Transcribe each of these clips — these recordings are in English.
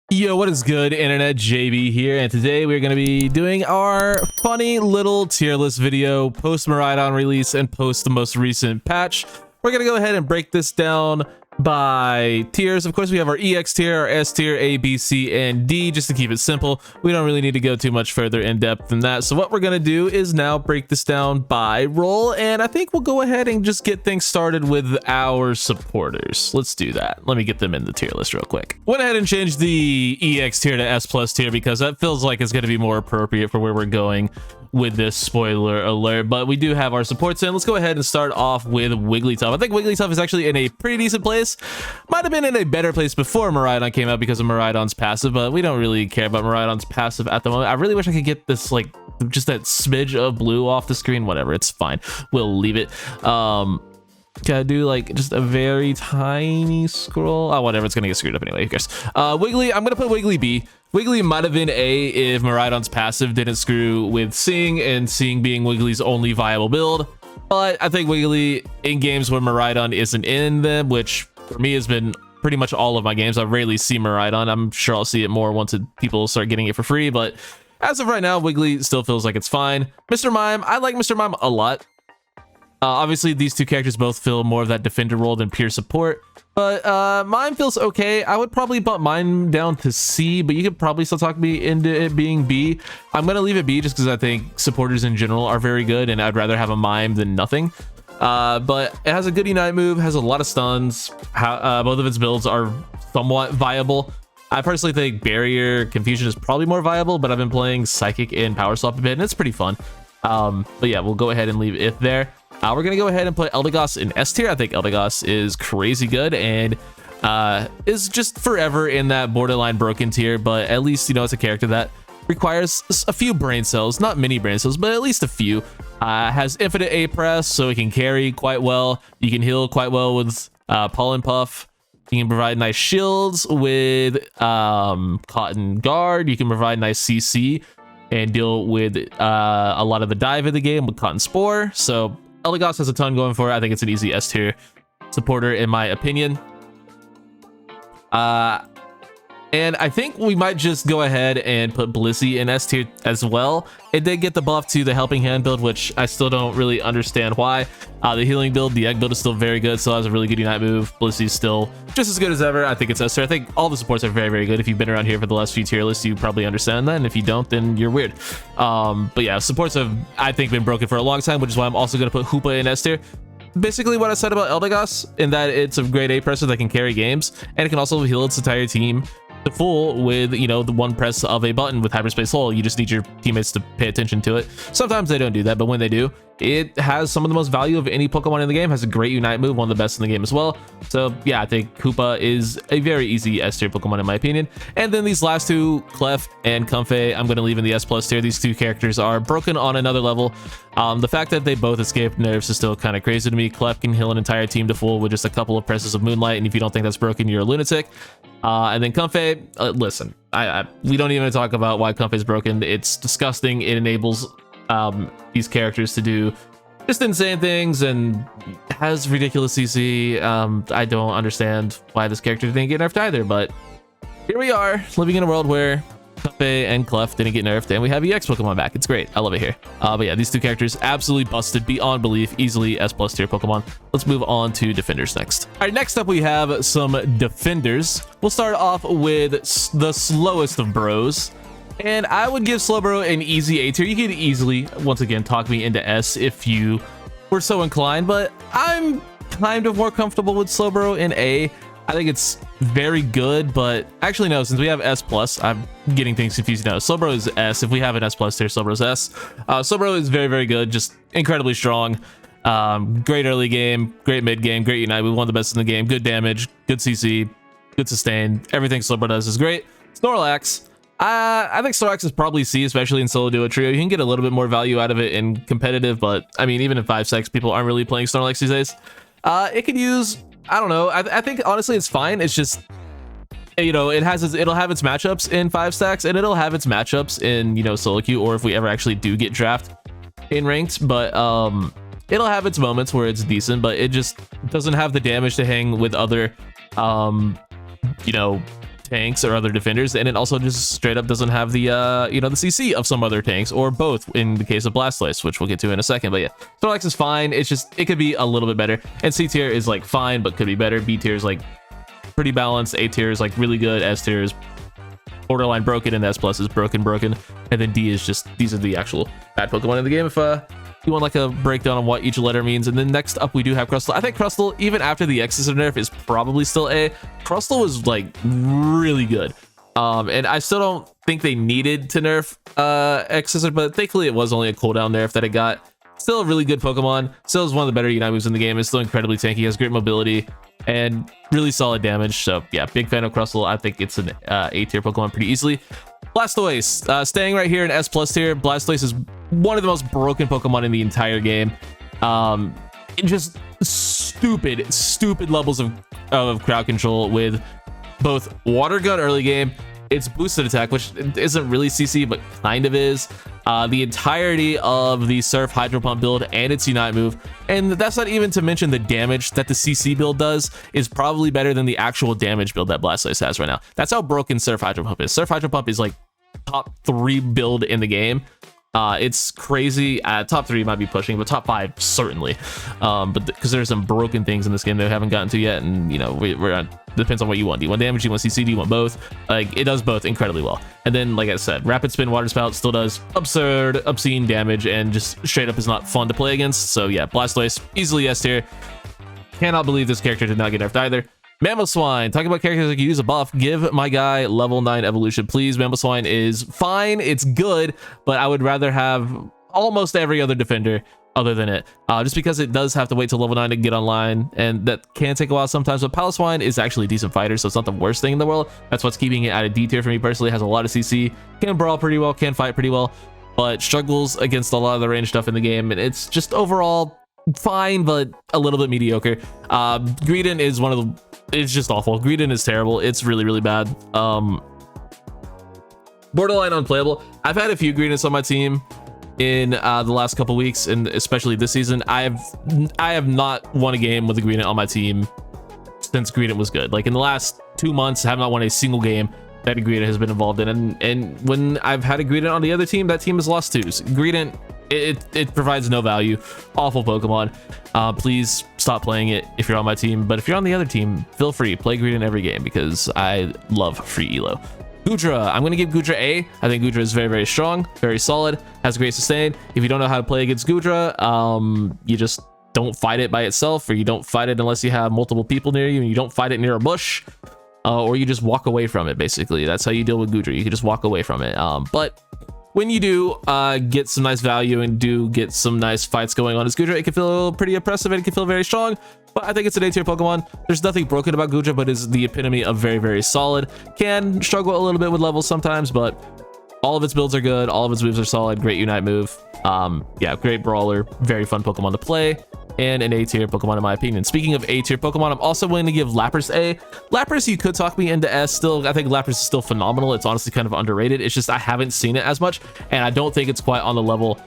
Yo, what is good, internet? JB here, and today we're going to be doing our funny little tier list video post Miraidon release and post the most recent patch. We're going to go ahead and break this down by tiers. Of course, we have our EX tier, our S tier, A, B, C, and D, just to keep it simple. We don't really need to go too much further in depth than that. So what we're going to do is now break this down by role, and I think we'll go ahead and just get things started with our supporters. Let's do that. Let me get them in the tier list real quick. Went ahead and changed the EX tier to S plus tier because that feels like it's going to be more appropriate for where we're going with this, spoiler alert. But we do have our supports in. Let's go ahead and start off with Wigglytuff. I think Wigglytuff is actually in a pretty decent place. Might have been in a better place before Miraidon came out because of Miraidon's passive, but we don't really care about Miraidon's passive at the moment. I really wish I could get this, like, just that smidge of blue off the screen. Whatever, it's fine. We'll leave it. Gotta do like just a very tiny scroll. Oh, whatever, it's gonna get screwed up anyway. Who cares? Wiggly, I'm gonna put Wiggly B. Wiggly might have been A if Miraidon's passive didn't screw with Seeing, and Seeing being Wiggly's only viable build. But I think Wiggly in games where Miraidon isn't in them, which for me has been pretty much all of my games. I rarely see Miraidon. I'm sure I'll see it more once people start getting it for free, but as of right now, Wiggly still feels like it's fine. Mr. Mime, I like Mr. Mime a lot. Obviously, these two characters both fill more of that defender role than pure support, but Mime feels okay. I would probably bump Mime down to C, but you could probably still talk me into it being B. I'm going to leave it B just because I think supporters in general are very good, and I'd rather have a Mime than nothing. But it has a good Unite move, has a lot of stuns. Both of its builds are somewhat viable. I personally think Barrier Confusion is probably more viable, but I've been playing Psychic and Power Swap a bit, and it's pretty fun. But yeah, we'll go ahead and leave it there. We're gonna go ahead and put Eldegoss in S tier. I think Eldegoss is crazy good and is just forever in that borderline broken tier, but at least, you know, it's a character that requires a few brain cells, not many brain cells, but at least a few. Has infinite A press, so it can carry quite well. You can heal quite well with Pollen Puff. You can provide nice shields with Cotton Guard. You can provide nice CC and deal with a lot of the dive of the game with Cotton Spore. So Eldegoss has a ton going for it. I think it's an easy S tier supporter in my opinion. And I think we might just go ahead and put Blissey in S tier as well. It did get the buff to the Helping Hand build, which I still don't really understand why. The healing build, the egg build is still very good, still has a really good Unite move. Blissey's still just as good as ever. I think it's S tier. I think all the supports are very, very good. If you've been around here for the last few tier lists, you probably understand that, and if you don't, then you're weird. But yeah, supports have, I think, been broken for a long time, which is why I'm also going to put Hoopa in S tier. Basically what I said about Eldegoss, in that it's a great A presser that can carry games, and it can also heal its entire team to full with, you know, the one press of a button with Hyperspace Hole. You just need your teammates to pay attention to it. Sometimes they don't do that, but when they do, it has some of the most value of any Pokemon in the game. Has a great Unite move, one of the best in the game as well. So yeah, I think Koopa is a very easy S tier Pokemon in my opinion. And then these last two, Clef and Comfey, I'm going to leave in the S plus tier. These two characters are broken on another level. The fact that they both escaped nerfs is still kind of crazy to me. Clef can heal an entire team to full with just a couple of presses of Moonlight, and if you don't think that's broken, you're a lunatic. And then Comfey, listen, we don't even talk about why Comfey is broken. It's disgusting. It enables these characters to do just insane things and has ridiculous CC. I don't understand why this character didn't get nerfed either, but here we are living in a world where Comfey and Clef didn't get nerfed, and we have EX Pokemon back. It's great. I love it here. But yeah, these two characters absolutely busted beyond belief. Easily S plus tier Pokemon. Let's move on to defenders next. All right, next up we have some defenders. We'll start off with the slowest of bros. And I would give Slowbro an easy A tier. You could easily, once again, talk me into S if you were so inclined, but I'm kind of more comfortable with Slowbro in A. I think it's very good, but actually no, since we have S plus, I'm getting things confused now. Slowbro is S. If we have an S plus tier, Slowbro's S. Slowbro is very, very good, just incredibly strong. Great early game, great mid game, great Unite. We one of the best in the game. Good damage, good CC, good sustain. Everything Slowbro does is great. Snorlax. I think Snorlax is probably C, especially in solo duo trio. You can get a little bit more value out of it in competitive, but I mean, even in 5-6, people aren't really playing Snorlax these days. It could use, I don't know. I think honestly it's fine. It's just, you know, it'll have its matchups in 5 stacks, and it'll have its matchups in, you know, solo queue, or if we ever actually do get draft in ranked. But it'll have its moments where it's decent, but it just doesn't have the damage to hang with other, you know, tanks or other defenders, and it also just straight up doesn't have the you know, the CC of some other tanks, or both in the case of Blastoise, which we'll get to in a second. But yeah, Snorlax is fine. It's just, it could be a little bit better, and C tier is like fine but could be better. B tier is like pretty balanced. A tier is like really good. S tier is borderline broken, and S plus is broken, and then D is just, these are the actual bad Pokemon in the game. If you want like a breakdown on what each letter means. And then next up we do have Crustle. I think Crustle, even after the X-Scissor nerf, is probably still A. Crustle was like really good, and I still don't think they needed to nerf X-Scissor, but thankfully it was only a cooldown nerf that it got. Still a really good Pokemon, still is one of the better Unite moves in the game. It's still incredibly tanky, has great mobility and really solid damage. So yeah, big fan of Crustle. I think it's an A tier Pokemon pretty easily. Blastoise, staying right here in S plus tier. Blastoise is one of the most broken Pokemon in the entire game. Just stupid levels of crowd control with both Water Gun early game, its boosted attack, which isn't really CC but kind of is, the entirety of the Surf Hydro Pump build and its Unite move, and that's not even to mention the damage that the CC build does is probably better than the actual damage build that Blastoise has right now. That's how broken Surf Hydro Pump is. Surf Hydro Pump is like top 3 build in the game. It's crazy. Top 3 might be pushing, but top 5 certainly. But because there's some broken things in this game that we haven't gotten to yet, and you know, we're on, depends on what you want. Do you want damage? Do you want CC? Do you want both? Like, it does both incredibly well. And then, like I said, Rapid Spin Water Spout still does absurd, obscene damage, and just straight up is not fun to play against. So yeah, Blastoise easily S tier. Cannot believe this character did not get nerfed either. Mamoswine, talking about characters that can use a buff, give my guy level 9 evolution, please. Mamoswine is fine, it's good, but I would rather have almost every other defender other than it, just because it does have to wait till level 9 to get online, and that can take a while sometimes. But Paloswine is actually a decent fighter, so it's not the worst thing in the world. That's what's keeping it at a D tier for me personally. It has a lot of CC, can brawl pretty well, can fight pretty well, but struggles against a lot of the range stuff in the game, and it's just overall fine but a little bit mediocre. Greedent is one of the, it's just awful. Greedent is terrible. It's really bad. Borderline unplayable. I've had a few Greedents on my team in the last couple weeks, and especially this season. I have not won a game with a Greedent on my team since Greedent was good. Like in the last 2 months, I have not won a single game that a Greedent has been involved in, and when I've had a Greedent on the other team, that team has lost too. So Greedent, it provides no value. Awful Pokemon. Please stop playing it if you're on my team, but if you're on the other team, feel free, play Greedent every game because I love free elo. Goodra, I'm going to give Goodra A. I think Goodra is very strong, very solid, has great sustain. If you don't know how to play against Goodra, you just don't fight it by itself, or you don't fight it unless you have multiple people near you, and you don't fight it near a bush, or you just walk away from it. Basically, that's how you deal with Goodra. You can just walk away from it. But when you do get some nice value and do get some nice fights going on as Goodra, it can feel pretty oppressive and it can feel very strong, but I think it's an A tier Pokemon. There's nothing broken about Goodra, but is the epitome of very solid. Can struggle a little bit with levels sometimes, but all of its builds are good, all of its moves are solid, great Unite move. Yeah, great brawler, very fun Pokemon to play, and an A tier Pokemon in my opinion. Speaking of A tier Pokemon, I'm also willing to give Lapras A. Lapras, you could talk me into S still. I think Lapras is still phenomenal. It's honestly kind of underrated. It's just I haven't seen it as much, and I don't think it's quite on the level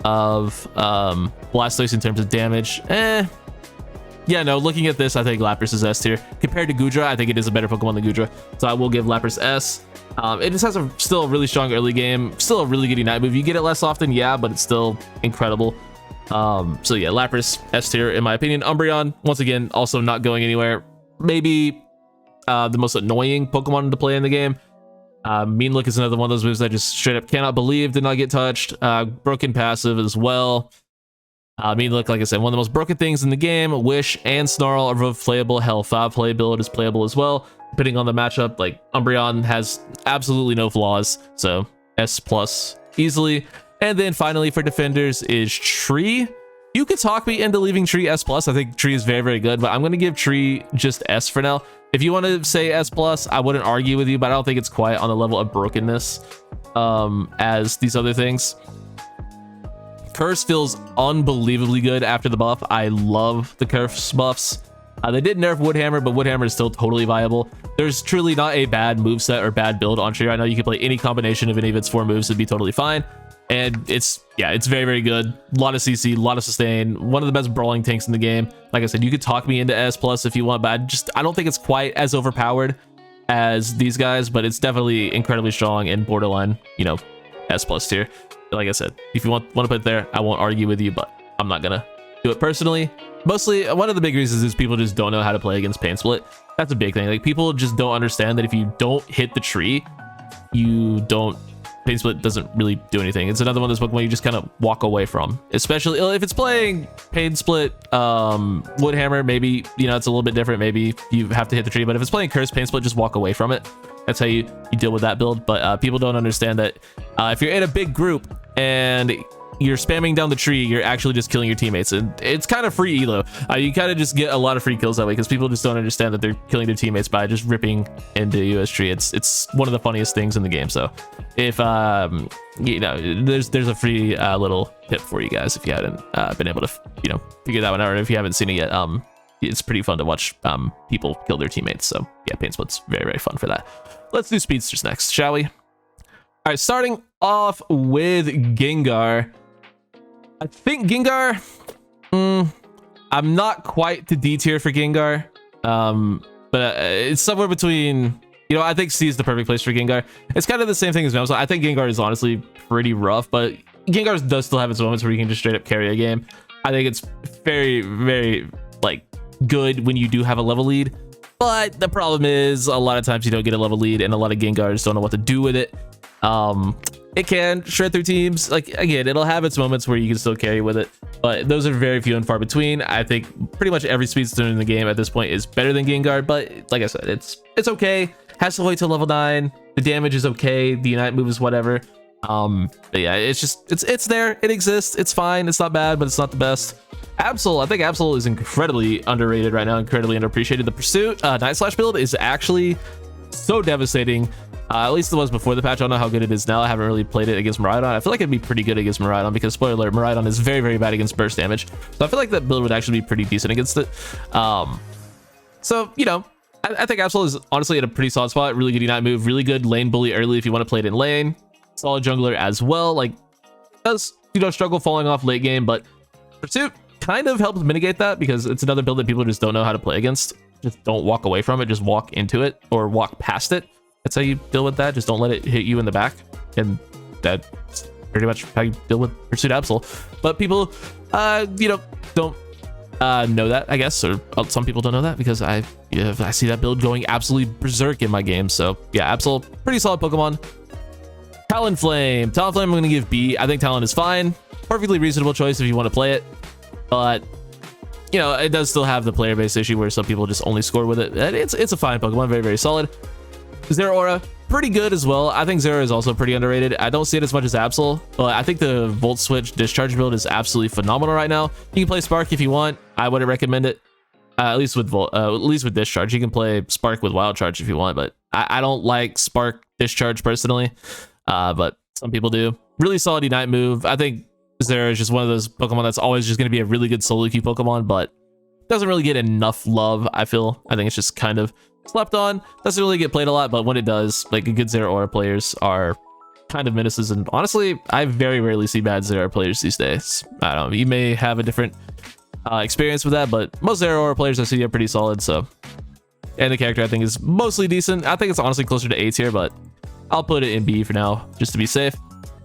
of Blastoise in terms of damage. Yeah, no, looking at this, I think Lapras is S tier. Compared to Goodra, I think it is a better Pokemon than Goodra, so I will give Lapras S. It just has still a really strong early game, still a really good Unite move. You get it less often, yeah, but it's still incredible. So yeah, Lapras S tier in my opinion. Umbreon, once again, also not going anywhere. Maybe the most annoying Pokemon to play in the game. Mean Look is another one of those moves that I just straight up cannot believe did not get touched. Broken passive as well. Mean Look, like I said, one of the most broken things in the game. Wish and Snarl are both playable. Hell, 5 play build is playable as well, depending on the matchup. Like, Umbreon has absolutely no flaws, so S plus easily. And then finally for defenders is Tree. You could talk me into leaving Tree S plus. I think Tree is very good, but I'm going to give Tree just S for now. If you want to say S plus, I wouldn't argue with you, but I don't think it's quite on the level of brokenness as these other things. Curse feels unbelievably good after the buff. I love the Curse buffs. They did nerf Woodhammer, but Woodhammer is still totally viable. There's truly not a bad moveset or bad build on Tree. I know you can play any combination of any of its 4 moves and be totally fine. And it's very good. A lot of CC, a lot of sustain. One of the best brawling tanks in the game. Like I said, you could talk me into S plus if you want, but I don't think it's quite as overpowered as these guys, but it's definitely incredibly strong in borderline, you know, S+ tier. Like I said, if you want to put it there, I won't argue with you, but I'm not gonna do it personally. Mostly, one of the big reasons is people just don't know how to play against Pain Split. That's a big thing. Like, people just don't understand that if you don't hit the tree, you don't... Pain Split doesn't really do anything. It's another one of those Pokemon you just kind of walk away from. Especially if it's playing Pain Split, Woodhammer, maybe, you know, it's a little bit different. Maybe you have to hit the tree, but if it's playing Curse, Pain Split, just walk away from it. That's how you deal with that build. But people don't understand that if you're in a big group and you're spamming down the tree, you're actually just killing your teammates, and it's kind of free elo. You kind of just get a lot of free kills that way because people just don't understand that they're killing their teammates by just ripping into US tree. It's one of the funniest things in the game. So if you know, there's a free little tip for you guys if you haven't been able to, you know, figure that one out, or if you haven't seen it yet. It's pretty fun to watch people kill their teammates. So yeah, Pain Split's very, very fun for that. Let's do speedsters next, shall we? All right, starting off with Gengar. I think Gengar, I'm not quite to D tier for Gengar, but it's somewhere between, you know, I think C is the perfect place for Gengar. It's kind of the same thing as Mamsel. I think Gengar is honestly pretty rough, but Gengar does still have its moments where you can just straight up carry a game. I think it's very, very, like, good when you do have a level lead, but the problem is a lot of times you don't get a level lead, and a lot of Gengars don't know what to do with it. It can shred through teams. Like, again, it'll have its moments where you can still carry with it, but those are very few and far between. I think pretty much every speedster in the game at this point is better than Gengar, but like I said, it's okay. Has to wait till level 9. The damage is okay. The Unite move is whatever. But yeah, it's just it's there. It exists. It's fine. It's not bad, but it's not the best. Absol, I think Absol is incredibly underrated right now, incredibly underappreciated. The Pursuit Night Slash build is actually so devastating. At least it was before the patch. I don't know how good it is now. I haven't really played it against Miraidon. I feel like it'd be pretty good against Miraidon because, spoiler alert, Miraidon is very, very bad against burst damage. So I feel like that build would actually be pretty decent against it. So, you know, I think Absol is honestly at a pretty solid spot. Really good Unite move, really good lane bully early if you want to play it in lane. Solid jungler as well. Like, does, you know, struggle falling off late game, but Pursuit kind of helps mitigate that because it's another build that people just don't know how to play against. Just don't walk away from it. Just walk into it or walk past it. That's how you deal with that. Just don't let it hit you in the back, and that's pretty much how you deal with Pursuit Absol. But people, you know, don't know that, I guess, or some people don't know that because I see that build going absolutely berserk in my game. So yeah, Absol, pretty solid Pokemon. Talonflame, I'm going to give B. I think Talon is fine, perfectly reasonable choice if you want to play it, but you know, it does still have the player base issue where some people just only score with it. It's a fine Pokemon, very, very solid. Zeraora, pretty good as well. I think Zeraora is also pretty underrated. I don't see it as much as Absol, but I think the Volt Switch Discharge build is absolutely phenomenal right now. You can play Spark if you want. I wouldn't recommend it, at least with Discharge. You can play Spark with Wild Charge if you want, but I don't like Spark Discharge personally, but some people do. Really solid Unite move. I think Zeraora is just one of those Pokemon that's always just going to be a really good solo queue Pokemon, but doesn't really get enough love, I feel. I think it's just kind of slept on. Doesn't really get played a lot, but when it does, like, good Zeraora players are kind of menaces, and honestly, I very rarely see bad Zeraora players these days. I don't know, you may have a different experience with that, but most Zeraora players I see are pretty solid. So, and the character I think is mostly decent. I think it's honestly closer to A tier, but I'll put it in B for now, just to be safe.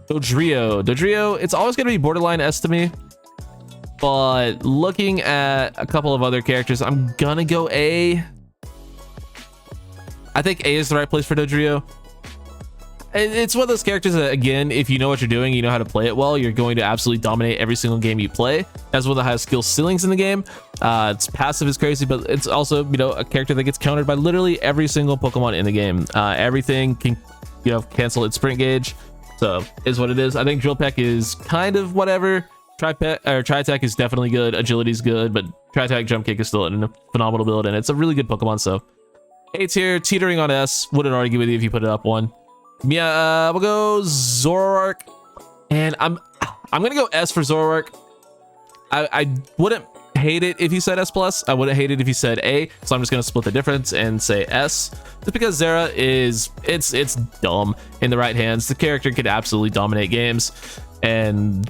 Dodrio, it's always going to be borderline S to me, but looking at a couple of other characters, I'm gonna go A. I think A is the right place for Dodrio. It's one of those characters that, again, if you know what you're doing, you know how to play it well, you're going to absolutely dominate every single game you play. That's one of the highest skill ceilings in the game. Its passive is crazy, but it's also, you know, a character that gets countered by literally every single Pokemon in the game. Everything can, you know, cancel its sprint gauge. So is what it is. I think Drill Peck is kind of whatever. Tri-Attack is definitely good. Agility is good, but Tri-Attack Jump Kick is still a phenomenal build, and it's a really good Pokemon. So A tier, teetering on S. Wouldn't argue with you if you put it up one. Yeah, we'll go Zoroark, and I'm gonna go S for Zoroark. I wouldn't hate it if you said S plus. I wouldn't hate it if you said A. So I'm just gonna split the difference and say S, just because Zera is it's dumb in the right hands. The character could absolutely dominate games and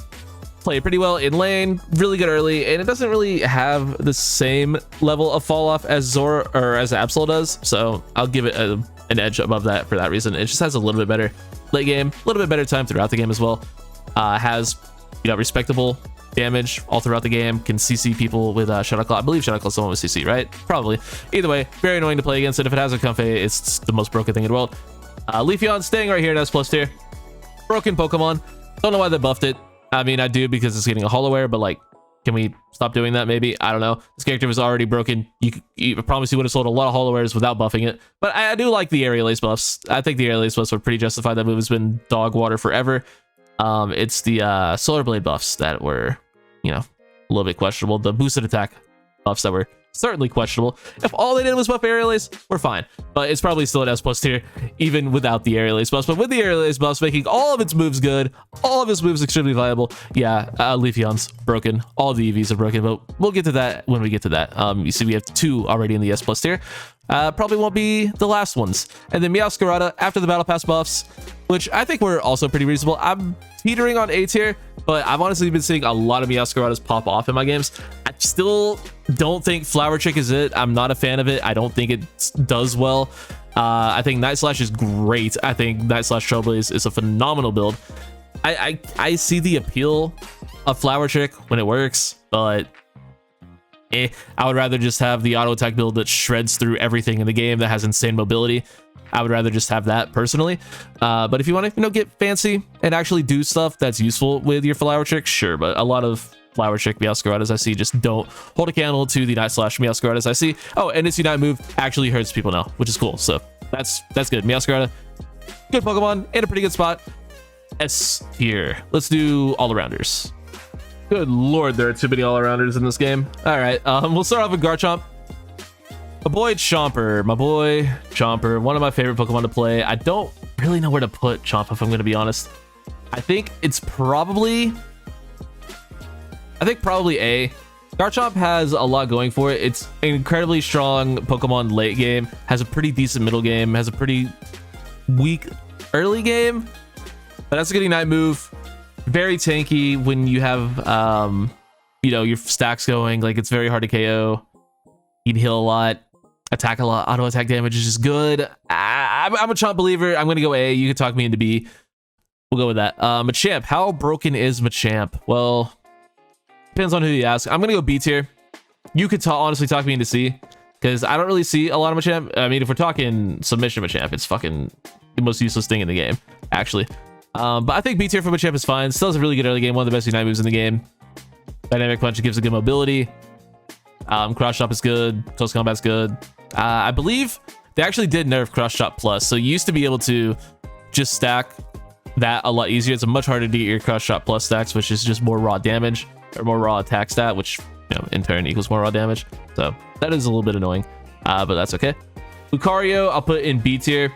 play pretty well in lane, really good early, and it doesn't really have the same level of fall off as as Absol does. So I'll give it a an edge above that for that reason. It just has a little bit better late game, a little bit better time throughout the game as well. Has, you know, respectable damage all throughout the game. Can CC people with Shadow Claw. I believe Shadow Claw is the one with CC, right? Probably. Either way, very annoying to play against. And if it has a Comfey, it's the most broken thing in the world. Leafeon staying right here in S+ tier. Broken Pokemon. Don't know why they buffed it. I mean, I do because it's getting a Hollow-Air, but like, can we stop doing that maybe? I don't know. This character was already broken. I promise you would have sold a lot of Hollow-Airs without buffing it. But I do like the Aerial Ace buffs. I think the Aerial Ace buffs were pretty justified. That move has been dog water forever. It's the Solar Blade buffs that were, you know, a little bit questionable. The boosted attack buffs that were certainly questionable. If all they did was buff Aerial Ace, we're fine. But it's probably still an S+ tier, even without the Aerial Ace buffs. But with the Aerial Ace buffs, making all of its moves good, all of its moves extremely viable. Yeah, Leafeon's broken. All the EVs are broken, but we'll get to that when we get to that. You see, we have 2 already in the S+ tier. Probably won't be the last ones. And then Meowscarada after the Battle Pass buffs, which I think were also pretty reasonable. I'm teetering on A tier, but I've honestly been seeing a lot of Meowscaradas pop off in my games. I still don't think Flower Trick is it. I'm not a fan of it. I don't think it does well. I think Night Slash is great. I think Night Slash Trailblaze is a phenomenal build. I see the appeal of Flower Trick when it works, but I would rather just have the auto attack build that shreds through everything in the game, that has insane mobility. I would rather just have that personally. But if you want to, you know, get fancy and actually do stuff that's useful with your Flower Trick, sure. But a lot of Flower Trick Meowscaradas I see just don't hold a candle to the Night Slash Meowscaradas I see. Oh, and its Unite move actually hurts people now, which is cool. So that's good. Meowscarada, good Pokemon in a pretty good spot. S tier. Let's do all-arounders. Good lord, there are too many all-arounders in this game. All right, we'll start off with Garchomp. My boy Chomper, one of my favorite Pokemon to play. I don't really know where to put Chomp, if I'm going to be honest. I think probably A. Garchomp has a lot going for it. It's an incredibly strong Pokemon late game, has a pretty decent middle game, has a pretty weak early game, but that's a good Ignite move. Very tanky when you have, you know, your stacks going. Like, it's very hard to KO. You'd heal a lot, attack a lot. Auto attack damage is just good. I'm a Chomp believer. I'm gonna go A. You can talk me into B. We'll go with that. Machamp. How broken is Machamp? Well, depends on who you ask. I'm gonna go B tier. You could honestly talk me into C, because I don't really see a lot of Machamp. I mean, if we're talking submission Machamp, it's fucking the most useless thing in the game, actually. But I think B tier for Machamp is fine. Still has a really good early game. One of the best Unite moves in the game. Dynamic Punch gives a good mobility. Cross Chop is good. Close Combat's good. I believe they actually did nerf Cross Chop Plus, so you used to be able to just stack that a lot easier. It's much harder to get your Cross Chop Plus stacks, which is just more raw damage or more raw attack stat, which, you know, in turn equals more raw damage. So that is a little bit annoying, but that's okay. Lucario, I'll put in B tier.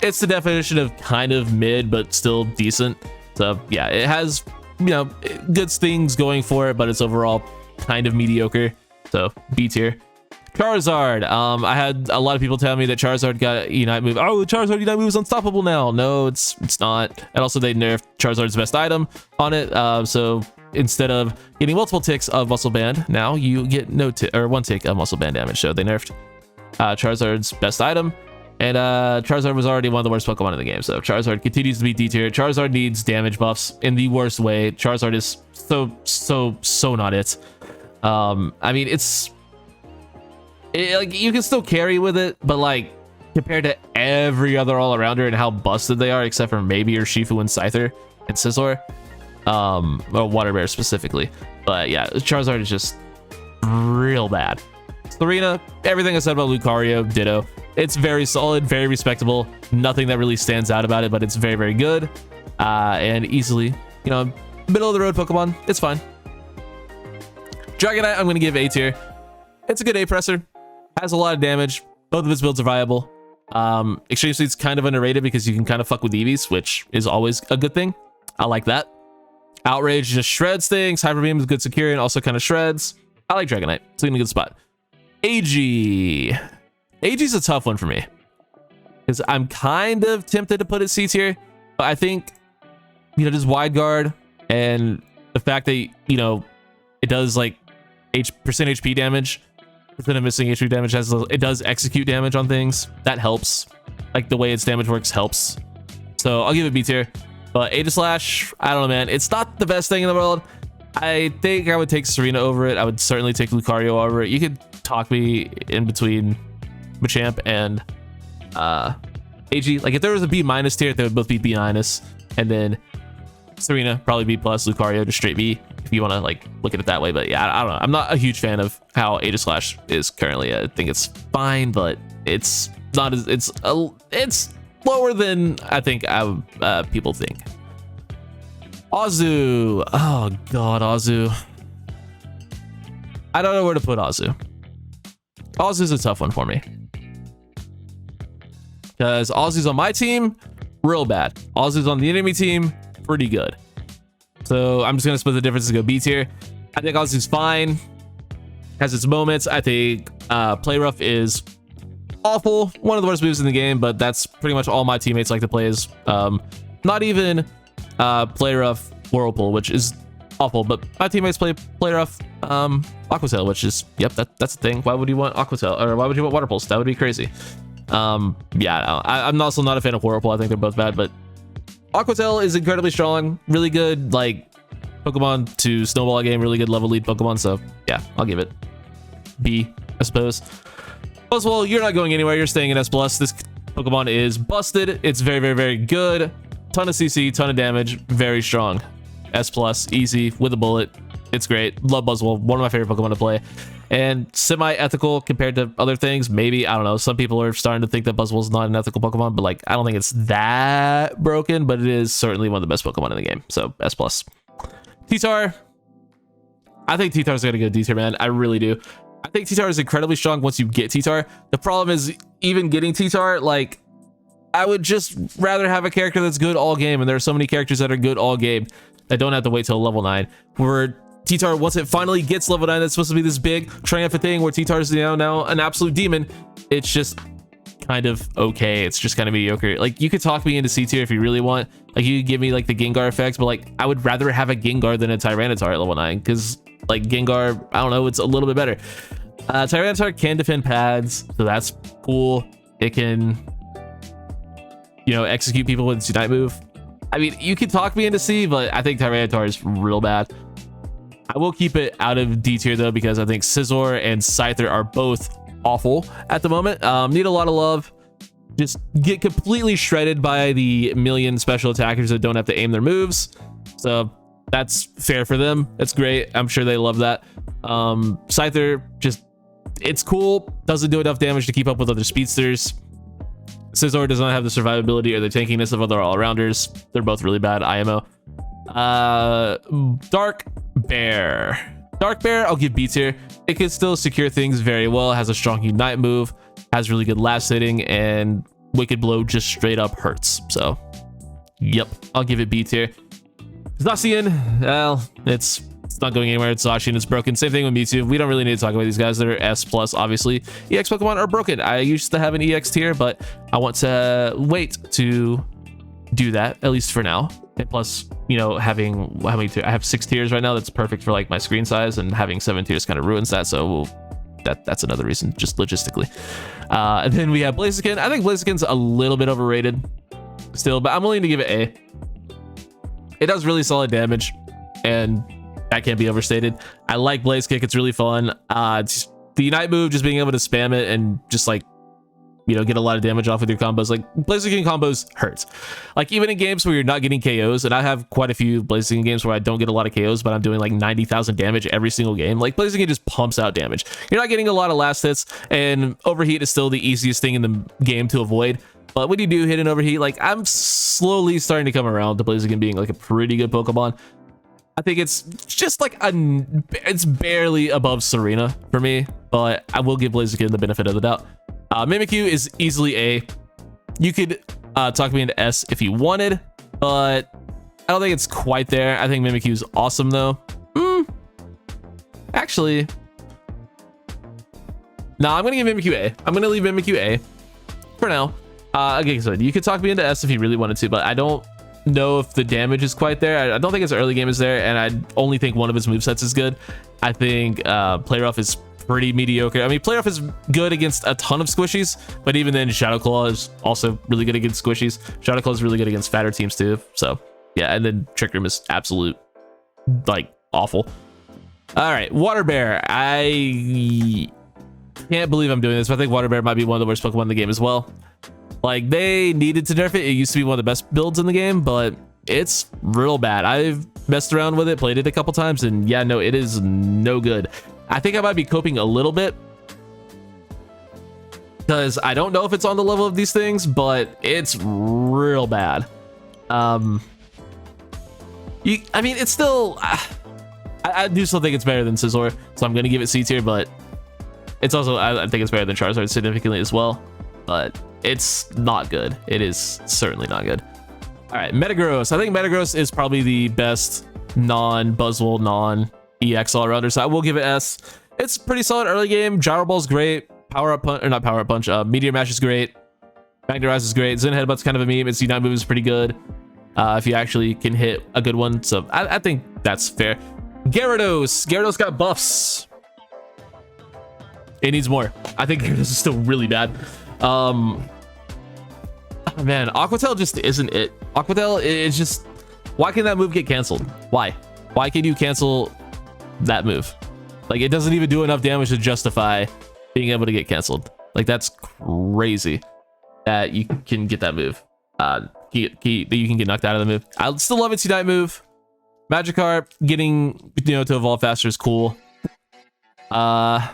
It's the definition of kind of mid, but still decent. So yeah, it has, you know, good things going for it, but it's overall kind of mediocre. So B tier. Charizard. I had a lot of people tell me that Charizard got Unite move. Oh, the Charizard Unite move is unstoppable now. No, it's not. And also they nerfed Charizard's best item on it. So instead of getting multiple ticks of Muscle Band, now you get no tick or 1 tick of Muscle Band damage. So they nerfed Charizard's best item. And Charizard was already one of the worst Pokemon in the game, so Charizard continues to be D tier. Charizard needs damage buffs in the worst way. Charizard is so not it. I mean, like, you can still carry with it, but like compared to every other all-arounder and how busted they are, except for maybe Urshifu and Scyther and Scizor, or Water Bear specifically. But yeah, Charizard is just real bad. Serena, everything I said about Lucario, ditto. It's very solid, very respectable. Nothing that really stands out about it, but it's very, very good. And easily, you know, middle of the road Pokemon. It's fine. Dragonite, I'm going to give A tier. It's a good A presser. Has a lot of damage. Both of its builds are viable. Extreme Speed's kind of underrated because you can kind of fuck with EVs, which is always a good thing. I like that. Outrage just shreds things. Hyper Beam is good secure and also kind of shreds. I like Dragonite. It's in a good spot. AG. AG's a tough one for me because I'm kind of tempted to put it C tier, but I think, you know, just wide guard and the fact that, you know, it does like percent HP damage of missing HP damage. It does execute damage on things. That helps. Like the way its damage works helps. So I'll give it B tier. But Aegislash, I don't know, man. It's not the best thing in the world. I think I would take Serena over it. I would certainly take Lucario over it. You could talk me in between Machamp and AG. Like if there was a B minus tier, they would both be B minus, and then Serena probably B plus, Lucario just straight B if you want to like look at it that way. But yeah, I don't know. I'm not a huge fan of how Aegislash is currently. I think it's fine, but it's not as it's lower than I think people think. Azu. Oh god, Azu. I don't know where to put Azu. Azu's a tough one for me. Because Azu's on my team, real bad. Azu's on the enemy team, pretty good. So I'm just going to split the difference and go B tier. I think Azu's fine. Has its moments. I think Play Rough is awful. One of the worst moves in the game, but that's pretty much all my teammates like to play is. Not even Play Rough Whirlpool, which is awful, but my teammates play Rough Aqua Tail, which is, yep, that's the thing. Why would you want Aqua Tail, or why would you want Water Pulse? That would be crazy. Yeah, I'm also not a fan of Whirlpool. I think they're both bad, but Aqua Tail is incredibly strong, really good like Pokemon to snowball a game, really good level lead Pokemon. So yeah, I'll give it B, I suppose. Buzzwole, you're not going anywhere. You're staying in S+. This Pokemon is busted. It's very, very, very good. Ton of CC, ton of damage, very strong. S+, easy, with a bullet. It's great. Love Buzzwole, one of my favorite Pokemon to play. And semi-ethical compared to other things, maybe. I don't know. Some people are starting to think that Buzzwole's not an ethical Pokemon, but like I don't think it's that broken, but it is certainly one of the best Pokemon in the game. So S+. T-Tar. I think T-Tar's got a good D tier, man. I really do. I think T-Tar is incredibly strong once you get T-Tar. The problem is even getting T-Tar, like I would just rather have a character that's good all game, and there are so many characters that are good all game that don't have to wait till level 9. Where T-Tar, once it finally gets level 9, that's supposed to be this big triumphant thing where T-Tar is now an absolute demon. It's just kind of okay. It's just kind of mediocre. Like you could talk me into C tier if you really want. Like you could give me like the Gengar effects, but like I would rather have a Gengar than a Tyranitar at level 9 because like Gengar, I don't know, it's a little bit better. Tyranitar can defend pads, so that's cool. It can, you know, execute people with its Unite move. I mean, you could talk me into C, but I think Tyranitar is real bad. I will keep it out of D tier though, because I think Scizor and Scyther are both awful at the moment. Need a lot of love. Just get completely shredded by the million special attackers that don't have to aim their moves. So that's fair for them. That's great. I'm sure they love that. Scyther, just, it's cool. Doesn't do enough damage to keep up with other speedsters. Scizor does not have the survivability or the tankiness of other all-rounders. They're both really bad IMO. Dark Bear. Dark Bear, I'll give B tier. It can still secure things very well. Has a strong Unite move. Has really good last hitting, and Wicked Blow just straight up hurts. So, yep, I'll give it B tier. Glaceon, well, it's not going anywhere. It's Zacian, it's broken. Same thing with Mewtwo. We don't really need to talk about these guys that are S+, obviously. EX Pokemon are broken. I used to have an EX tier, but I want to wait to do that, at least for now. And plus, you know, having how many tiers? I have 6 tiers right now. That's perfect for like my screen size, and having 7 tiers kind of ruins that. So that's another reason, just logistically. And then we have Blaziken. I think Blaziken's a little bit overrated still, but I'm willing to give it A. It does really solid damage, and that can't be overstated. I like Blaze Kick. It's really fun. The Unite move, just being able to spam it and just like, you know, get a lot of damage off with your combos. Like Blaziken combos hurt. Like even in games where you're not getting KOs, and I have quite a few Blaziken games where I don't get a lot of KOs, but I'm doing like 90,000 damage every single game. Like Blaziken just pumps out damage. You're not getting a lot of last hits, and overheat is still the easiest thing in the game to avoid. But when you do hit an overheat, like I'm slowly starting to come around to Blaziken being like a pretty good Pokemon. I think it's just like it's barely above Serena for me, but I will give Blaziken the benefit of the doubt. Mimikyu is easily A. You could talk me into S if you wanted, but I don't think it's quite there. I think Mimikyu is awesome though. Actually, no, I'm gonna give Mimikyu A. I'm gonna leave Mimikyu A for now. Okay, so you could talk me into S if you really wanted to, but I don't know if the damage is quite there. I don't think its early game is there, and I only think one of his movesets is good. I think Play Rough is pretty mediocre. I mean, Playoff is good against a ton of squishies, but even then, Shadow Claw is also really good against squishies. Shadow Claw is really good against fatter teams too. So yeah, and then Trick Room is absolute, like, awful. All right, Water Bear. I can't believe I'm doing this, but I think Water Bear might be one of the worst Pokemon in the game as well. Like, they needed to nerf it. It used to be one of the best builds in the game, but it's real bad. I've messed around with it, played it a couple times, and yeah, no, it is no good. I think I might be coping a little bit because I don't know if it's on the level of these things, but it's real bad. I mean, it's still, I do still think it's better than Scizor, so I'm going to give it C tier, but it's also, I think it's better than Charizard significantly as well, but it's not good. It is certainly not good. All right, Metagross. I think Metagross is probably the best non-Buzzwole, non-EX all-rounder, so I will give it S. It's pretty solid early game. Gyro Ball's great. Power-up punch, or not power-up punch, Meteor Mash is great. Magnetize is great. Zen Headbutt's kind of a meme. Its Unite move is pretty good if you actually can hit a good one, so I think that's fair. Gyarados. Gyarados got buffs. It needs more. I think Gyarados is still really bad. Oh man, Aquatail just isn't it. Aquatail is just, why can that move get canceled? Why can you cancel that move? Like, it doesn't even do enough damage to justify being able to get canceled. Like, that's crazy that you can get that move. That you can get knocked out of the move. I still love its Unite move. Magikarp getting, you know, to evolve faster is cool. Dragon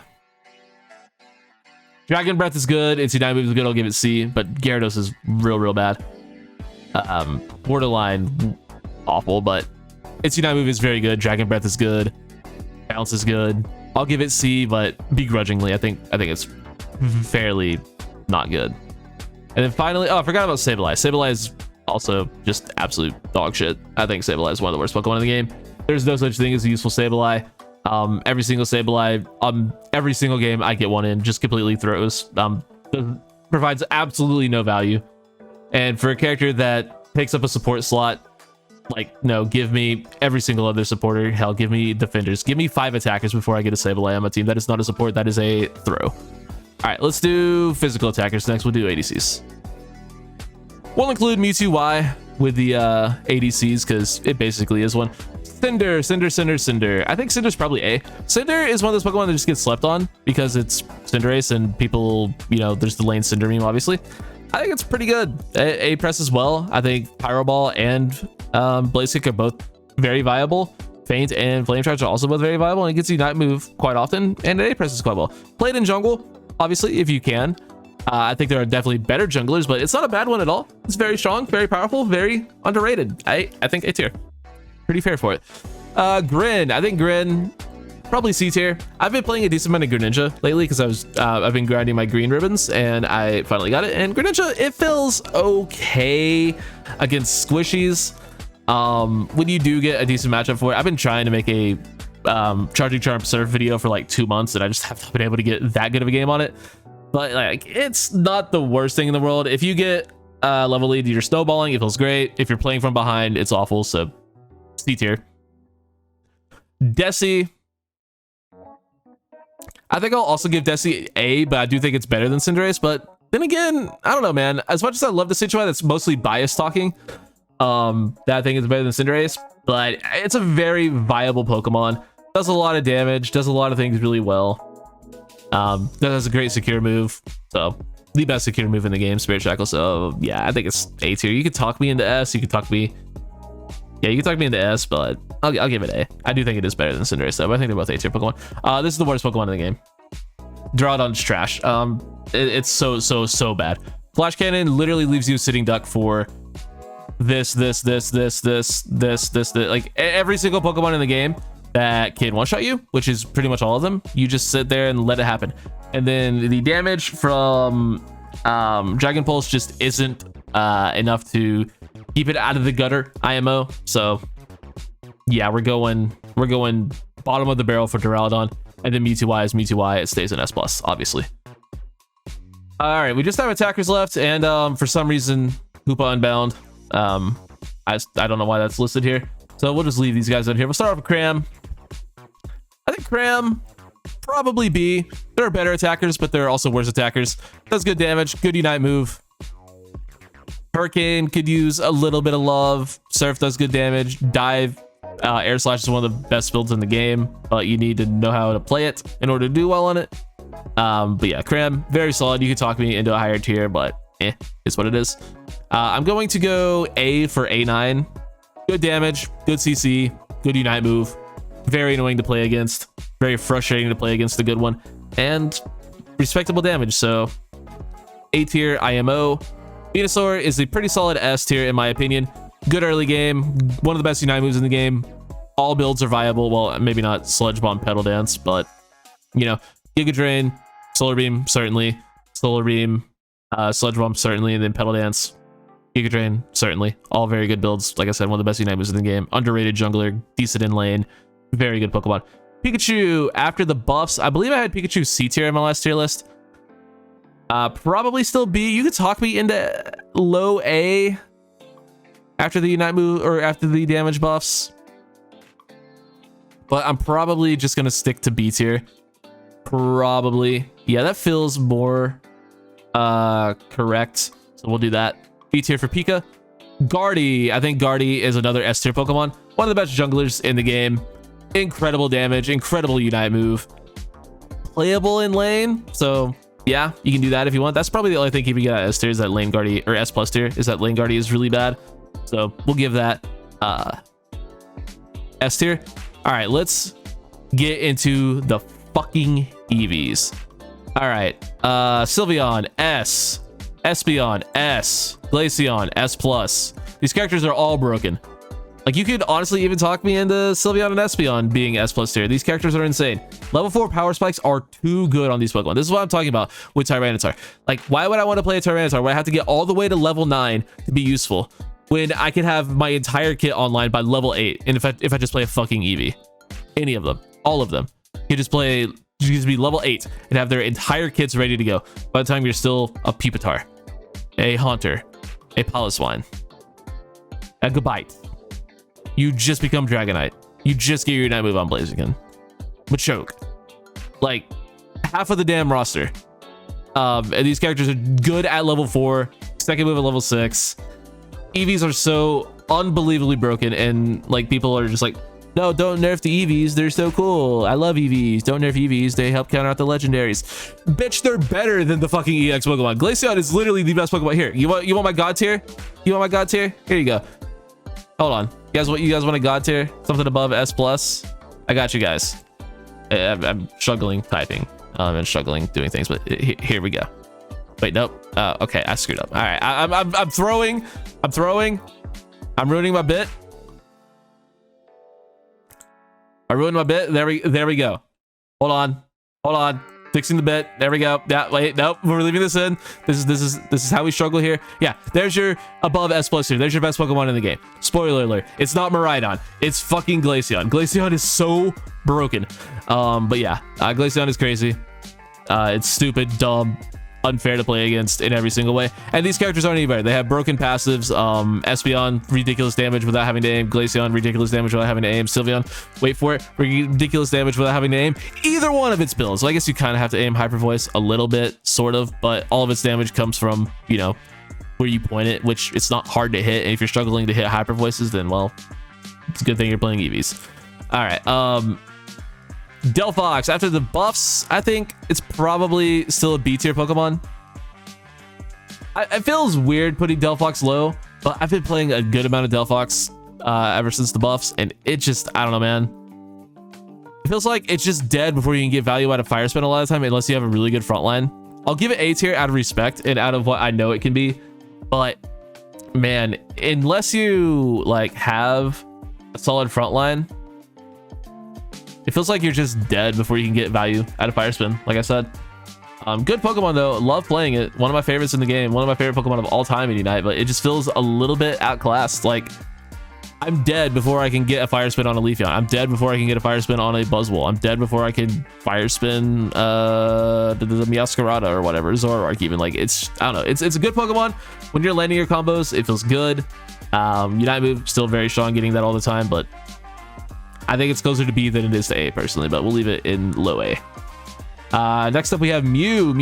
Breath is good. Its Unite move is good. I'll give it C. But Gyarados is real bad. Borderline awful, but its Unite move is very good. Dragon Breath is good. Bounce is good. I'll give it C, but begrudgingly. I think it's fairly not good. And then finally, oh, I forgot about Sableye. Sableye is also just absolute dog shit. I think Sableye is one of the worst Pokemon in the game. There's no such thing as a useful Sableye. Every single Sableye, every single game I get one in, just completely throws. Provides absolutely no value. And for a character that takes up a support slot, like, no, give me every single other supporter. Hell, give me defenders. Give me 5 attackers before I get a Sableye on my team. That is not a support, that is a throw. All right, let's do physical attackers next. We'll do ADCs. We'll include Mewtwo Y with the ADCs because it basically is one. Cinder. I think Cinder's probably A. Cinder is one of those Pokemon that just gets slept on because it's Cinderace and people, you know, there's the lane Cinder meme, obviously. I think it's pretty good. A press as well. I think Pyro Ball and Blaze Kick are both very viable. Feint and Flame Charge are also both very viable, and it gets Unite move quite often, and A press is quite well. Play it in jungle, obviously, if you can. I think there are definitely better junglers, but it's not a bad one at all. It's very strong, very powerful, very underrated. I think A tier. Pretty fair for it. Grin. I think Grin, probably C tier. I've been playing a decent amount of Greninja lately because I've been grinding my green ribbons and I finally got it. And Greninja, it feels okay against squishies. When you do get a decent matchup for it, I've been trying to make a Charging Charm Surf video for like 2 months and I just haven't been able to get that good of a game on it. But like, it's not the worst thing in the world. If you get level lead, you're snowballing, it feels great. If you're playing from behind, it's awful. So C tier. Desi. I think I'll also give Desi A, but I do think it's better than Cinderace. But then again, I don't know, man. As much as I love the Sichuan, that's mostly bias talking. That I think it's better than Cinderace, but it's a very viable Pokemon. Does a lot of damage, does a lot of things really well. That has a great secure move. So the best secure move in the game, Spirit Shackle. So yeah, I think it's A tier. You could talk me into S. You could talk me. Yeah, you can talk me into S, but I'll give it A. I do think it is better than Cinderace, though. But I think they're both A tier Pokemon. This is the worst Pokemon in the game. Drawdon's trash. It's so bad. Flash Cannon literally leaves you a sitting duck for this. Like every single Pokemon in the game that can one-shot you, which is pretty much all of them. You just sit there and let it happen. And then the damage from Dragon Pulse just isn't enough to keep it out of the gutter IMO. So yeah, we're going bottom of the barrel for Duraludon, and then Mewtwo Y is Mewtwo Y. It stays in S+, obviously. All right, we just have attackers left, and for some reason Hoopa Unbound. I don't know why that's listed here, so we'll just leave these guys out here. We'll start off with Cram. I think Cram probably B. There are better attackers, but there are also worse attackers. Does good damage, good Unite move. Hurricane could use a little bit of love. Surf does good damage. Dive, Air Slash is one of the best builds in the game, but you need to know how to play it in order to do well on it. But yeah, Cram, very solid. You could talk me into a higher tier, but it's what it is. I'm going to go A for A9. Good damage, good CC, good Unite move. Very annoying to play against. Very frustrating to play against a good one. And respectable damage, so A tier IMO. Venusaur is a pretty solid S tier in my opinion. Good early game, one of the best Unite moves in the game. All builds are viable. Well, maybe not Sludge Bomb Pedal Dance, but you know, Giga Drain, Solar Beam, certainly. Solar Beam, Sludge Bomb, certainly, and then Pedal Dance, Giga Drain, certainly. All very good builds. Like I said, one of the best Unite moves in the game. Underrated jungler, decent in lane, very good Pokemon. Pikachu, after the buffs, I believe I had Pikachu C tier in my last tier list. Probably still B. You could talk me into low A after the Unite move or after the damage buffs, but I'm probably just gonna stick to B tier. Probably, yeah, that feels more correct, so we'll do that. B tier for Pika. Guardy, I think Guardy is another S tier Pokemon, one of the best junglers in the game. Incredible damage, incredible Unite move, playable in lane, so yeah, you can do that if you want. That's probably the only thing keeping it at S tier, is that lane Guardy, or S plus tier, is that lane Guardy is really bad. So we'll give that S tier. All right, let's get into the fucking EVs. All right, Sylveon S, Espeon S, Glaceon S plus. These characters are all broken. Like, you could honestly even talk me into Sylveon and Espeon being S plus tier. These characters are insane. Level 4 power spikes are too good on these Pokemon. This is what I'm talking about with Tyranitar. Like, why would I want to play a Tyranitar where I have to get all the way to level 9 to be useful when I can have my entire kit online by level 8? And if I just play a fucking Eevee, any of them, all of them, you just be level 8 and have their entire kits ready to go by the time you're still a Pupitar, a Haunter, a Piloswine, a Gabite. You just become Dragonite. You just get your Unite move on Blaziken. Machoke. Like, half of the damn roster. And these characters are good at level 4. Second move at level 6. EVs are so unbelievably broken, and like, people are just like, no, don't nerf the EVs. They're so cool. I love EVs. Don't nerf EVs. They help counter out the legendaries. Bitch, they're better than the fucking EX Pokemon. Glaceon is literally the best Pokemon. Here, you want my God tier? You want my God tier? Here you go. Hold on. You guys want a God tier? Something above S plus? I got you guys. I'm struggling typing and struggling doing things, but here we go. Wait, nope. Okay, I screwed up. All right, I'm throwing. I'm ruining my bit. I ruined my bit. There we go. Hold on. Fixing the bit. There we go. Yeah, wait, nope. We're leaving this in. This is how we struggle here. Yeah, there's your above S plus here. There's your best Pokemon in the game. Spoiler alert. It's not Miraidon. It's fucking Glaceon. Glaceon is so broken. But yeah, Glaceon is crazy. It's stupid, dumb, unfair to play against in every single way. And these characters aren't any better. They have broken passives. Espeon, ridiculous damage without having to aim. Glaceon, ridiculous damage without having to aim. Sylveon, wait for it, ridiculous damage without having to aim. Either one of its builds. So I guess you kind of have to aim Hyper Voice a little bit, sort of, but all of its damage comes from, you know, where you point it, which it's not hard to hit. And if you're struggling to hit Hyper Voices, then, well, it's a good thing you're playing EVs. All right, Delphox, after the buffs, I think it's probably still a B tier Pokemon. It feels weird putting Delphox low, but I've been playing a good amount of Delphox ever since the buffs, and it just, I don't know, man. It feels like it's just dead before you can get value out of Fire Spin a lot of the time, unless you have a really good front line. I'll give it A tier out of respect and out of what I know it can be, but man, unless you like have a solid front line, it feels like you're just dead before you can get value out of Fire Spin, like I said. Good Pokemon though, love playing it. One of my favorites in the game, one of my favorite Pokemon of all time in Unite, but it just feels a little bit outclassed. Like, I'm dead before I can get a Fire Spin on a Leafeon. I'm dead before I can get a Fire Spin on a Buzzwole. I'm dead before I can Fire Spin the Meowscarada or whatever, Zoroark even. Like, it's, I don't know, it's a good Pokemon. When you're landing your combos, it feels good. Unite move, still very strong, getting that all the time, but I think it's closer to B than it is to A personally, but we'll leave it in low A. Next up we have Mew.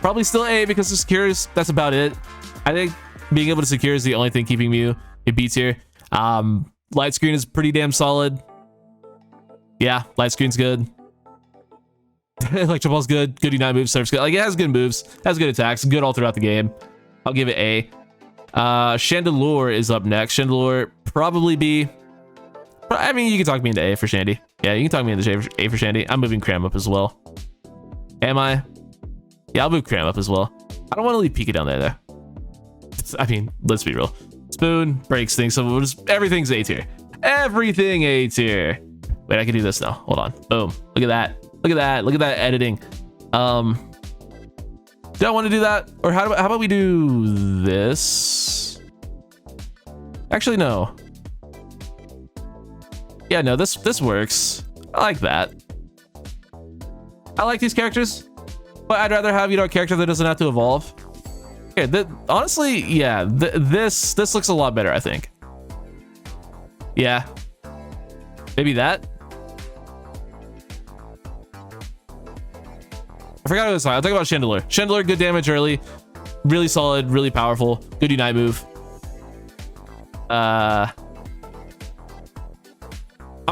Probably still A because the secures, that's about it. I think being able to secure is the only thing keeping Mew in B tier. Light screen is pretty damn solid. Yeah, light screen's good. Electro Ball's good. Good Unite moves, surf's good. Like, it has good moves, has good attacks, good all throughout the game. I'll give it A. Chandelure is up next. Chandelure, probably B. I mean, you can talk me into A for Shandy. Yeah, you can talk me into A for Shandy. I'm moving Cram up as well. Am I? Yeah, I'll move Cram up as well. I don't want to leave Pika down there, though. I mean, let's be real. Spoon breaks things, so everything's A tier. Everything A tier. Wait, I can do this now. Hold on. Boom. Look at that. Look at that. Look at that editing. Do I want to do that? Or how about we do this? Actually, no. Yeah, no, this works. I like that. I like these characters, but I'd rather have, a character that doesn't have to evolve. Here, honestly, yeah, this looks a lot better, I think. Yeah. Maybe that. I forgot what it was. I'll talk about Chandelure. Chandelure, good damage early. Really solid, really powerful. Good Unite move. I'm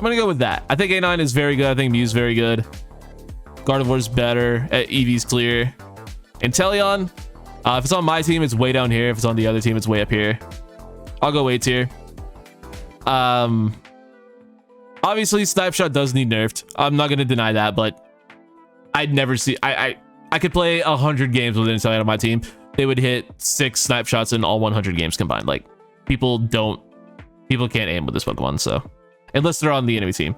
gonna go with that. I think A9 is very good. I think Mew's very good. Gardevoir's better. Eevee's clear. Inteleon, if it's on my team, it's way down here. If it's on the other team, it's way up here. I'll go A tier. Obviously, Snipe Shot does need nerfed. I'm not gonna deny that, but I'd never see. I could play 100 games with Inteleon on my team. They would hit 6 Snipe Shots in all 100 games combined. Like, people can't aim with this Pokemon, so unless they're on the enemy team.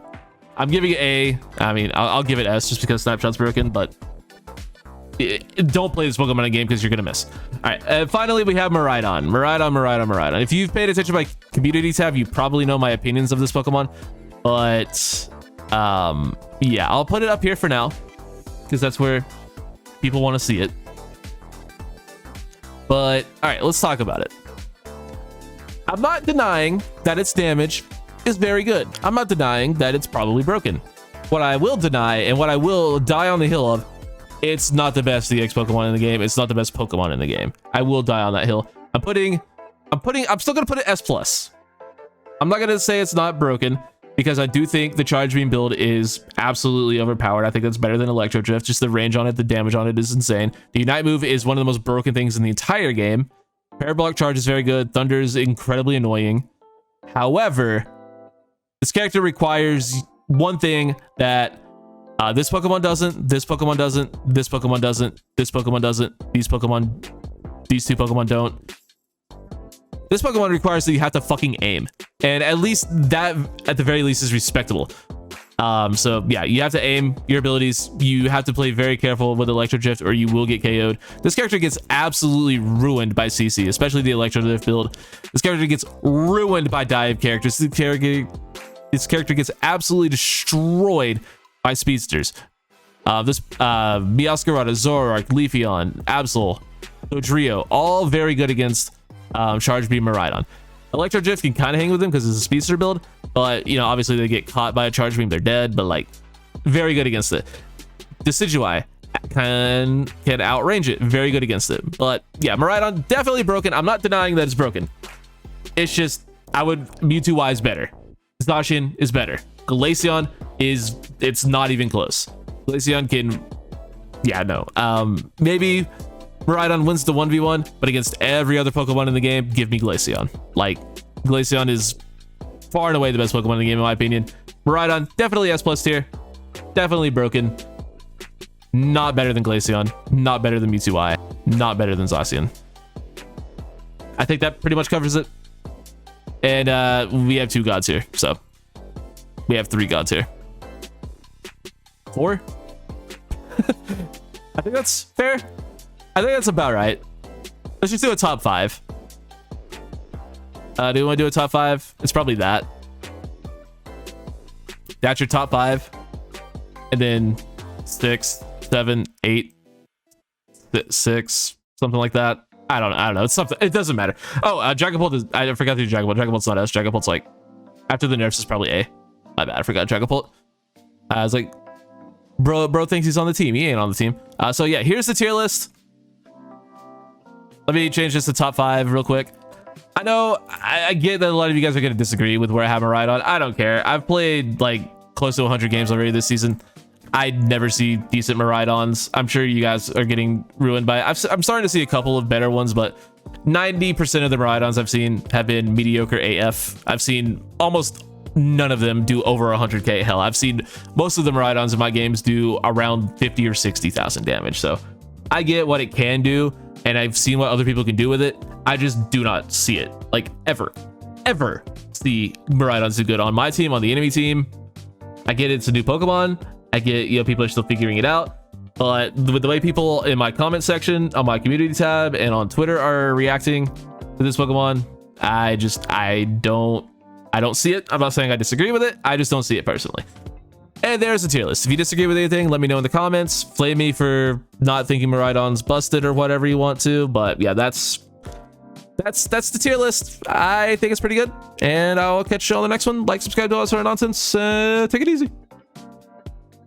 I'm giving it A. I mean, I'll give it S just because Snipe Shot's broken, but don't play this Pokemon in a game because you're gonna miss. All right, finally we have Miraidon. If you've paid attention to my community tab, you probably know my opinions of this Pokemon, but yeah, I'll put it up here for now because that's where people want to see it. But all right, let's talk about it. I'm not denying that its damage is very good. I'm not denying that it's probably broken. What I will deny, and what I will die on the hill of, it's not the best EX Pokemon in the game. It's not the best Pokemon in the game. I will die on that hill. I'm still gonna put it S+. I'm not gonna say it's not broken because I do think the Charge Beam build is absolutely overpowered. I think that's better than Electro Drift. Just the range on it, the damage on it is insane. The Unite move is one of the most broken things in the entire game. Parabolic Charge is very good. Thunder is incredibly annoying. However, this character requires one thing that this Pokemon doesn't, this Pokemon doesn't, this Pokemon doesn't, this Pokemon doesn't, these two Pokemon don't. This Pokemon requires that you have to fucking aim. And at least that, at the very least, is respectable. So yeah, you have to aim your abilities. You have to play very careful with Electro Drift or you will get KO'd. This character gets absolutely ruined by CC, especially the Electro Drift build. This character gets ruined by dive characters. This character gets absolutely destroyed by speedsters. Meowscarada, Zoroark, Leafeon, Absol, Dodrio, all very good against Charge Beam Miraidon. Electro Drift can kind of hang with them because it's a speedster build, but obviously they get caught by a Charge Beam, they're dead, but like very good against it. Decidueye can outrange it, very good against it. But yeah, Miraidon definitely broken. I'm not denying that it's broken. It's just Mewtwo is better. Zacian is better. Glaceon it's not even close. Glaceon can, yeah, no. Maybe Miraidon wins the 1v1, but against every other Pokemon in the game, give me Glaceon. Like, Glaceon is far and away the best Pokemon in the game, in my opinion. Miraidon, definitely S+ tier. Definitely broken. Not better than Glaceon. Not better than Mewtwo. Not better than Zacian. I think that pretty much covers it. And we have 2 gods here, so we have 3 gods here. 4? I think that's fair. I think that's about right. Let's just do a top 5. Do you want to do a top 5? It's probably that. That's your top 5. And then 6, 7, 8, 6, something like that. I don't know. It's something. It doesn't matter. Oh, Dragapult is. I forgot to do Dragapult. Dragapult's not S. Dragapult's like after the nerfs is probably A. My bad. I forgot Dragapult. I was like, bro thinks he's on the team. He ain't on the team. So yeah, here's the tier list. Let me change this to top 5 real quick. I know I get that a lot of you guys are going to disagree with where I have Miraidon. I don't care. I've played like close to 100 games already this season. I never see decent Miraidons. I'm sure you guys are getting ruined by it. I'm starting to see a couple of better ones, but 90% of the Miraidons I've seen have been mediocre AF. I've seen almost none of them do over 100k. Hell, I've seen most of the Miraidons in my games do around 50 or 60,000 damage. So I get what it can do, and I've seen what other people can do with it. I just do not see it, like, ever see Miraidons do good on my team, on the enemy team. I get it's a new Pokemon. I get, you know, people are still figuring it out, but with the way people in my comment section, on my community tab, and on Twitter are reacting to this Pokemon, I don't see it. I'm not saying I disagree with it. I just don't see it personally. And there's the tier list. If you disagree with anything, let me know in the comments. Flame me for not thinking Miraidon's busted or whatever you want to. But yeah, that's the tier list. I think it's pretty good. And I'll catch you on the next one. Like, subscribe to all this sort of nonsense. Take it easy.